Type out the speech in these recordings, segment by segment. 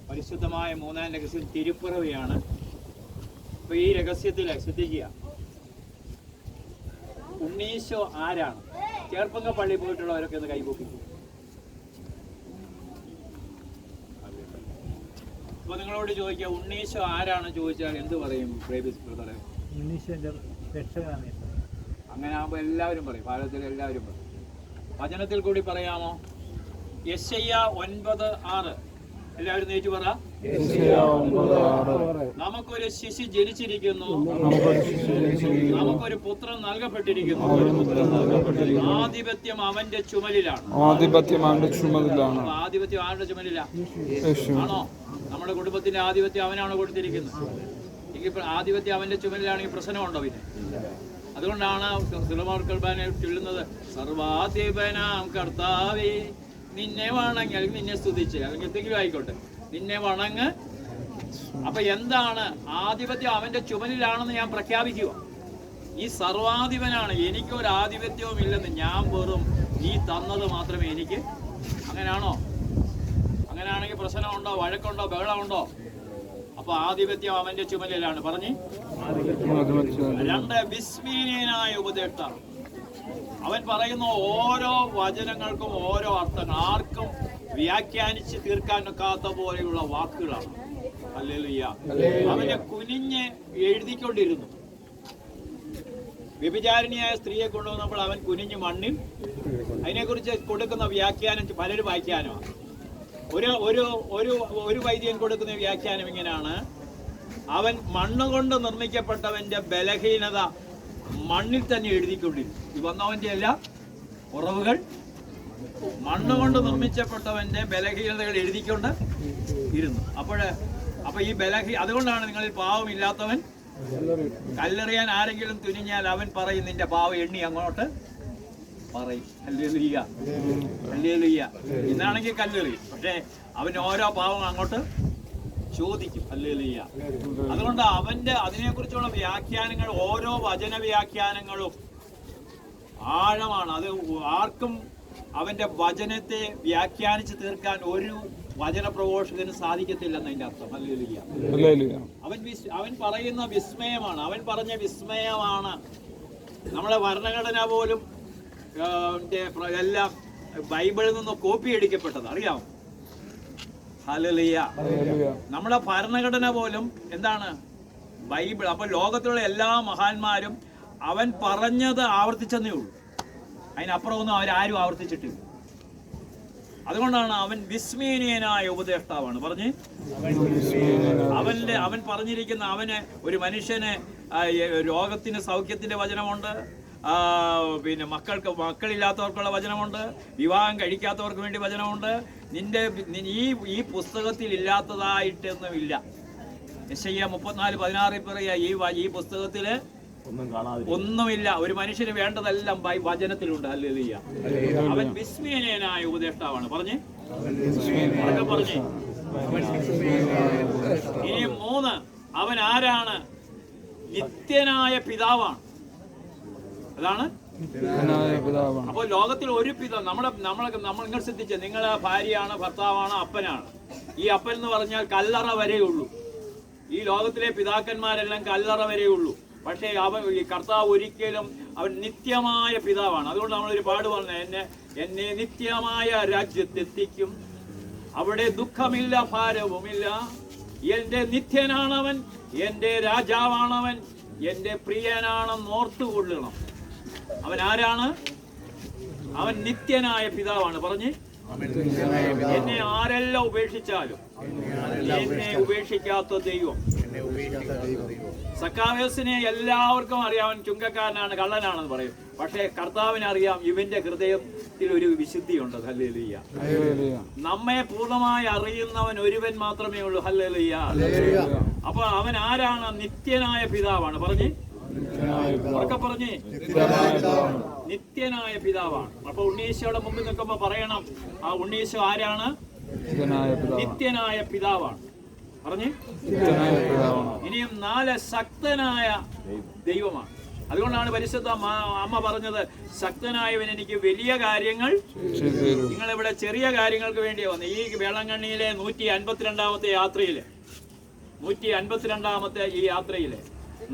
പരിശുദ്ധമായ മൂന്നാം രഹസ്യം തിരുപ്പിറവിയാണ്. അപ്പൊ ഈ രഹസ്യത്തിൽ ശ്രദ്ധിക്കുക, ഉണ്ണീശോ ആരാണ്? ചേർപ്പങ്ക പള്ളി പോയിട്ടുള്ളവരൊക്കെ ഒന്ന് കൈപൊക്കിക്കും. അപ്പൊ നിങ്ങളോട് ചോദിക്കുക, ഉണ്ണീശോ ആരാണ് ചോദിച്ചാൽ എന്ത് പറയും? ഉണ്ണീശോന്റെ രക്ഷകനാണ്. അങ്ങനെ ആകുമ്പോൾ എല്ലാവരും പറയും, ഭാരതത്തിൽ എല്ലാവരും പറയും. വചനത്തിൽ കൂടി പറയാമോ? യെശയ്യാ 9:6 എല്ലാവരും നേരിട്ട് പറ. നമുക്കൊരു ശിശു ജനിച്ചിരിക്കുന്നു, നമുക്കൊരു പുത്രൻ നൽകപ്പെട്ടിരിക്കുന്നു, ആധിപത്യം അവന്റെ ചുമലിലാണ്. ആധിപത്യം ആരുടെ ചുമലിലാ? ആണോ? നമ്മുടെ കുടുംബത്തിന്റെ ആധിപത്യം അവനാണോ കൊടുത്തിരിക്കുന്നത്? എങ്കിൽ ആധിപത്യം അവന്റെ ചുമലിലാണെങ്കിൽ പ്രശ്നമുണ്ടോ? പിന്നെ അതുകൊണ്ടാണ് ചൊല്ലുന്നത്, സർവാധിപനാം കർത്താവേ നിന്നെ വണങ്ങി, അല്ലെങ്കിൽ നിന്നെ സ്തുതിച്ച്, അല്ലെങ്കിൽ എന്തെങ്കിലും ആയിക്കോട്ടെ, നിന്നെ വണങ്ങ്. അപ്പൊ എന്താണ്? ആധിപത്യം അവന്റെ ചുമലിലാണെന്ന് ഞാൻ പ്രഖ്യാപിക്കുക. ഈ സർവാധിപനാണ്, എനിക്കൊരു ആധിപത്യവും ഇല്ലെന്ന്, ഞാൻ വെറും നീ തന്നത് മാത്രമേ എനിക്ക്. അങ്ങനെയാണോ? അങ്ങനെയാണെങ്കിൽ പ്രശ്നമുണ്ടോ? വഴക്കുണ്ടോ? ബഹളമുണ്ടോ? അപ്പൊ ആധിപത്യം അവന്റെ ചുമലിലാണ്. പറഞ്ഞ് 2 വിസ്മീയനായ ഉപദേഷ്ടാവ്. അവൻ പറയുന്ന ഓരോ വചനങ്ങൾക്കും ഓരോ അർത്ഥങ്ങൾ, ആർക്കും വ്യാഖ്യാനിച്ച് തീർക്കാൻ ഒക്കാത്ത പോലെയുള്ള വാക്കുകളാണ്. ഹല്ലേലൂയ. അവനെ കുനിഞ്ഞ് എഴുതിക്കൊണ്ടിരുന്നു. വ്യഭിചാരിണിയായ സ്ത്രീയെ കൊണ്ടുവന്നപ്പോൾ അവൻ കുനിഞ്ഞ് മണ്ണിൽ, അതിനെക്കുറിച്ച് കൊടുക്കുന്ന വ്യാഖ്യാനം പലരും വ്യാഖ്യാനമാണ്. ഒരു വൈദ്യൻ കൊടുക്കുന്ന വ്യാഖ്യാനം ഇങ്ങനെയാണ്: അവൻ മണ്ണുകൊണ്ട് നിർമ്മിക്കപ്പെട്ടവന്റെ ബലഹീനത മണ്ണിൽ തന്നെ എഴുതിക്കൊണ്ടിരുന്നു. ഈ വന്നവന്റെ എല്ലാ കുറവുകൾ മണ്ണുകൊണ്ട് നിർമ്മിക്കപ്പെട്ടവന്റെ ബലഹീനതകൾ എഴുതിക്കൊണ്ട് ഇരുന്നു. അപ്പൊ ഈ അതുകൊണ്ടാണ് നിങ്ങളിൽ പാവമില്ലാത്തവൻ കല്ലെറിയാൻ ആരെങ്കിലും തുനിഞ്ഞാൽ അവൻ പറയും, നിന്റെ പാവം എണ്ണി അങ്ങോട്ട് പറയും. Hallelujah, hallelujah. ഇന്നാണെങ്കിൽ കല്ലെറിയും, പക്ഷെ അവൻ ഓരോ പാവം അങ്ങോട്ട് ചോദിക്കും. ഹല്ലേലൂയ. അതുകൊണ്ട് അവന്റെ അതിനെക്കുറിച്ചുള്ള വ്യാഖ്യാനങ്ങൾ, ഓരോ വചന വ്യാഖ്യാനങ്ങളും ആഴമാണ്. അത് ആർക്കും അവന്റെ വചനത്തെ വ്യാഖ്യാനിച്ച് തീർക്കാൻ ഒരു വചന പ്രഘോഷകന് സാധിക്കത്തില്ലെന്നതിന്റെ അർത്ഥം. ഹല്ലേലൂയ. അവൻ പറയുന്ന വിസ്മയമാണ്, അവൻ പറഞ്ഞ വിസ്മയമാണ്. നമ്മളെ ഭരണഘടന പോലും എല്ലാം ബൈബിളിൽ നിന്ന് കോപ്പി അടിക്കപ്പെട്ടത് അറിയാമോ? ഹല്ലേലൂയ. നമ്മുടെ ഭരണഘടന പോലും എന്താണ്? ബൈബിൾ. അപ്പൊ ലോകത്തിലുള്ള എല്ലാ മഹാന്മാരും അവൻ പറഞ്ഞത് ആവർത്തിച്ചെന്നേ ഉള്ളൂ, അതിനപ്പുറമൊന്നും അവരാരും ആവർത്തിച്ചിട്ടില്ല. അതുകൊണ്ടാണ് അവൻ വിസ്മയനീയനായ ഉപദേഷ്ടാവാണ്. പറഞ്ഞ് അവൻ പറഞ്ഞിരിക്കുന്ന, അവന് ഒരു മനുഷ്യന് രോഗത്തിന് സൗഖ്യത്തിന്റെ വചനമുണ്ട്, പിന്നെ മക്കളില്ലാത്തവർക്കുള്ള വചനമുണ്ട്, വിവാഹം കഴിക്കാത്തവർക്ക് വേണ്ടി വചനമുണ്ട്. ഈ പുസ്തകത്തിൽ ഇല്ലാത്തതായിട്ടൊന്നുമില്ല. യെശയ്യാ 34:16 പറയാ, ഈ പുസ്തകത്തില് ഒന്നുമില്ല. ഒരു മനുഷ്യന് വേണ്ടതെല്ലാം വചനത്തിലുണ്ട്. ഹല്ലേലൂയ. അവൻ വിസ്മയനീയനായ ഉപദേഷ്ടാവാണ്. പറഞ്ഞ് പറഞ്ഞ് ഇനി 3, അവൻ ആരാണ്? നിത്യനായ പിതാവാണ്. അതാണ്. അപ്പോൾ ലോകത്തിൽ ഒരു പിതാവ്, നമ്മൾ നിങ്ങൾ ശ്രദ്ധിച്ച, നിങ്ങളെ ഭാര്യയാണ്, ഭർത്താവാണ്, അപ്പനാണ്. ഈ അപ്പൻ എന്ന് പറഞ്ഞാൽ കല്ലറ വരെയുള്ളൂ. ഈ ലോകത്തിലെ പിതാക്കന്മാരെല്ലാം കല്ലറ വരെയുള്ളൂ. പക്ഷേ ഈ കർത്താവ് ഒരിക്കലും അവൻ നിത്യമായ പിതാവാണ്. അതുകൊണ്ട് നമ്മളൊരു പാട് പറഞ്ഞു, എന്നെ നിത്യമായ രാജ്യത്തെത്തിക്കും, അവിടെ ദുഃഖമില്ല, ഭാരവുമില്ല. എന്റെ നിത്യനാണവൻ, എന്റെ രാജാവാണവൻ, എന്റെ പ്രിയനാണെന്ന് ഓർത്തുകൊള്ളണം. അവൻ ആരാണ്? അവൻ നിത്യനായ പിതാവാണ്. പറഞ്ഞ് എന്നെ ആരെല്ലാം ഉപേക്ഷിച്ചാലും എന്നെ ഉപേക്ഷിക്കാത്ത ദൈവം. സക്കാവേസിനെ എല്ലാവർക്കും അറിയാം, അവൻ ചുങ്കക്കാരനാണ്, കള്ളനാണെന്ന് പറയും. പക്ഷേ കർത്താവിന് അറിയാം ഇവന്റെ ഹൃദയത്തിൽ ഒരു വിശുദ്ധിയുണ്ട്. ഹല്ലേലൂയ. നമ്മെ പൂർണ്ണമായി അറിയുന്നവൻ ഒരുവൻ മാത്രമേ ഉള്ളൂ. ഹല്ലേലൂയ. അപ്പൊ അവൻ ആരാണ്? നിത്യനായ പിതാവാണ്. പറഞ്ഞ് പറഞ്ഞ് നിത്യനായ പിതാവാണ്. അപ്പൊ ഉണ്ണീശോയുടെ മുമ്പിൽ നിൽക്കുമ്പോ പറയണം, ആ ഉണ്ണീശോ ആരാണ്? നിത്യനായ പിതാവാണ്. പറഞ്ഞ് ഇനിയും 4 ശക്തനായ ദൈവമാണ്. അതുകൊണ്ടാണ് പരിശുദ്ധ അമ്മ പറഞ്ഞത്, ശക്തനായവൻ എനിക്ക് വലിയ കാര്യങ്ങൾ. നിങ്ങളിവിടെ ചെറിയ കാര്യങ്ങൾക്ക് വേണ്ടി വന്നു. ഈ വേളങ്കണ്ണിയിലെ 152ാമത്തെ യാത്രയില് 152ാമത്തെ ഈ യാത്രയില്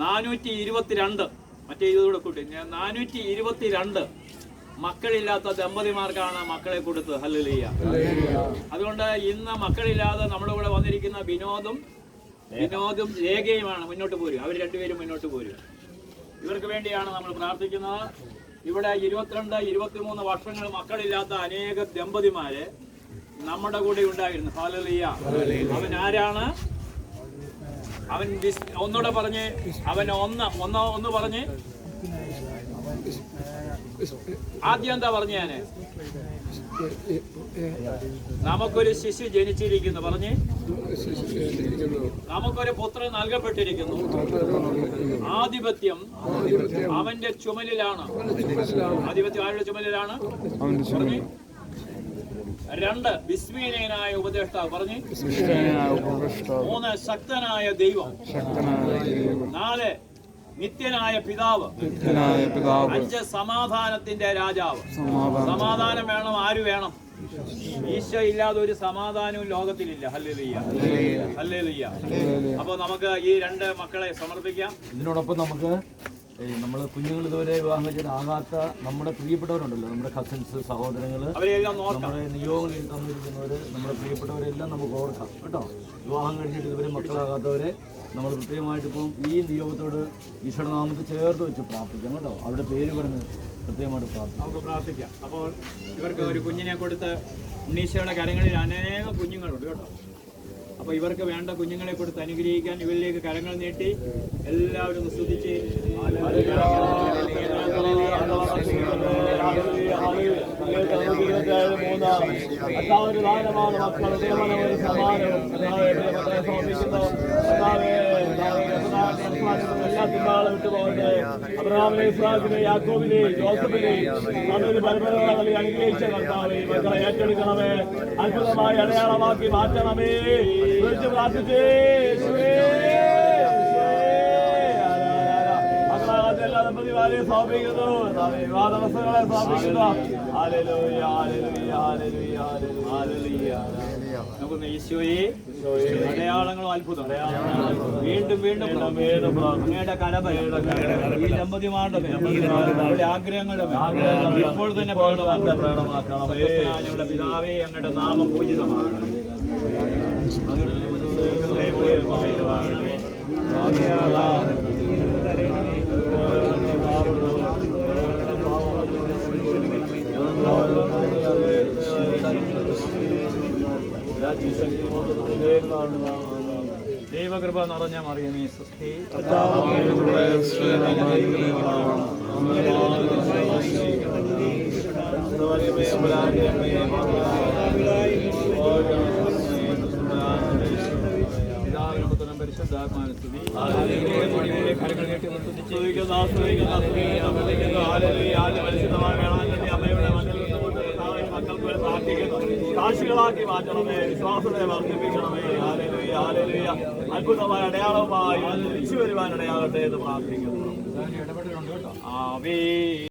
422 മറ്റേ ഇതോടെ കൂട്ടി 422 മക്കളില്ലാത്ത ദമ്പതിമാർക്കാണ് മക്കളെ കൊടുത്തത്. ഹല്ലേലൂയ. അതുകൊണ്ട് ഇന്ന് മക്കളില്ലാതെ നമ്മുടെ കൂടെ വന്നിരിക്കുന്ന വിനോദും രേഖയുമാണ് മുന്നോട്ട് പോരുക. അവർ രണ്ടുപേരും മുന്നോട്ട് പോരുക. ഇവർക്ക് വേണ്ടിയാണ് നമ്മൾ പ്രാർത്ഥിക്കുന്നത്. ഇവിടെ 22-23 വർഷങ്ങൾ മക്കളില്ലാത്ത അനേക ദമ്പതിമാര് നമ്മുടെ കൂടെ ഉണ്ടായിരുന്നു. ഹല്ലേലൂയ. അവൻ ആരാണ്? അവൻ ഒന്നുകൂടെ പറഞ്ഞ്, അവൻ ഒന്ന് പറഞ്ഞ്. ആദ്യം എന്താ പറഞ്ഞു? ഞാന് നമുക്കൊരു ശിശു ജനിച്ചിരിക്കുന്നു പറഞ്ഞ്, നമുക്കൊരു പുത്രൻ നൽകപ്പെട്ടിരിക്കുന്നു, ആധിപത്യം അവന്റെ ചുമലിലാണ്. ആധിപത്യം ആരുടെ ചുമലിലാണ്? പറഞ്ഞ്. 2 വിസ്മയനായ ഉപദേഷ്ടാവ് പറഞ്ഞ്. 3 ശക്തനായ ദൈവം. 4 നിത്യനായ പിതാവ്. 5 സമാധാനത്തിന്റെ രാജാവ്. സമാധാനം വേണം. ആര് വേണം? ഈശോ ഇല്ലാതെ ഒരു സമാധാനവും ലോകത്തിലില്ല. Hallelujah, hallelujah. അപ്പൊ നമുക്ക് ഈ 2 മക്കളെ സമർപ്പിക്കാം. ഇതിനോടൊപ്പം നമുക്ക് നമ്മൾ കുഞ്ഞുങ്ങൾ ഇതുവരെ വിവാഹം കഴിച്ചിട്ടാകാത്ത നമ്മുടെ പ്രിയപ്പെട്ടവരുണ്ടല്ലോ, നമ്മുടെ കസിൻസ്, സഹോദരങ്ങള്, നമ്മുടെ നിയോഗങ്ങളിൽ തന്നിരിക്കുന്നവര്, നമ്മുടെ പ്രിയപ്പെട്ടവരെല്ലാം നമുക്ക് ഓർക്കാം കേട്ടോ. വിവാഹം കഴിച്ചിട്ട് ഇതുവരെ മക്കളാകാത്തവരെ നമ്മൾ പ്രത്യേകമായിട്ട് ഇപ്പം ഈ നിയോഗത്തോട് ഈശ്വര നാമത്തിൽ ചേർത്ത് വെച്ച് പ്രാർത്ഥിക്കാം കേട്ടോ. അവരുടെ പേര് പറഞ്ഞ് പ്രത്യേകമായിട്ട് നമുക്ക് പ്രാർത്ഥിക്കാം. അപ്പോൾ ഇവർക്ക് ഒരു കുഞ്ഞിനെ കൊടുത്ത് ഉണ്ണീശോയുടെ കരങ്ങളിൽ അനേകം കുഞ്ഞുങ്ങളുണ്ട് കേട്ടോ. അപ്പോൾ ഇവർക്ക് വേണ്ട കുഞ്ഞുങ്ങളെ കൊടുത്ത് അനുഗ്രഹിക്കാൻ ഇവരിലേക്ക് കരങ്ങൾ നീട്ടി എല്ലാവരും സ്തുതിച്ച് അബ്രഹാമിനെ, ഇസ്ഹാക്കിനെ, യാക്കോബിനെ, ജോസഫിനെ പരമ്പരകളെ അനുഗ്രഹിച്ച കർത്താവേ, മക്കളെ ഏറ്റെടുക്കണമേ, അത്ഭുതമായി അടയാളമാക്കി മാറ്റണമേ. വിളിച്ച് പ്രാർത്ഥിച്ചേ. എല്ലാ ദമ്പതിമാരെ സമർപ്പിക്കുന്നു, വിവാദവസ്ഥകളെ സമർപ്പിക്കുന്നു. Hallelujah, hallelujah, hallelujah, hallelujah. നമുക്ക് ഈശോയെ അടയാളങ്ങളും അത്ഭുതം വീണ്ടും വീണ്ടും അങ്ങയുടെ കലപ ഈ ദമ്പതിമാരുടെ ആഗ്രഹങ്ങളും ഇപ്പോൾ തന്നെ പ്രകടമാക്കണം. ഞങ്ങളുടെ പിതാവേ, അങ്ങയുടെ നാമം പൂജിതമാകണം. ദൈവകൃപ നിറഞ്ഞ മറിയമേ, സ്വസ്തി. പരിശുദ്ധാത്മാനുസ്തുതി. കരങ്ങൾ നീട്ടി സാക്ഷികളാക്കി മാറ്റണമേ, വിശ്വാസത്തെ വർദ്ധിപ്പിക്കണമേ. Hallelujah, hallelujah. അത്ഭുതമായ അടയാളവുമായി തിരിച്ചു വരുവാൻ ഇടയാകട്ടെ എന്ന് പ്രാർത്ഥിക്കുന്നു. ആമേൻ.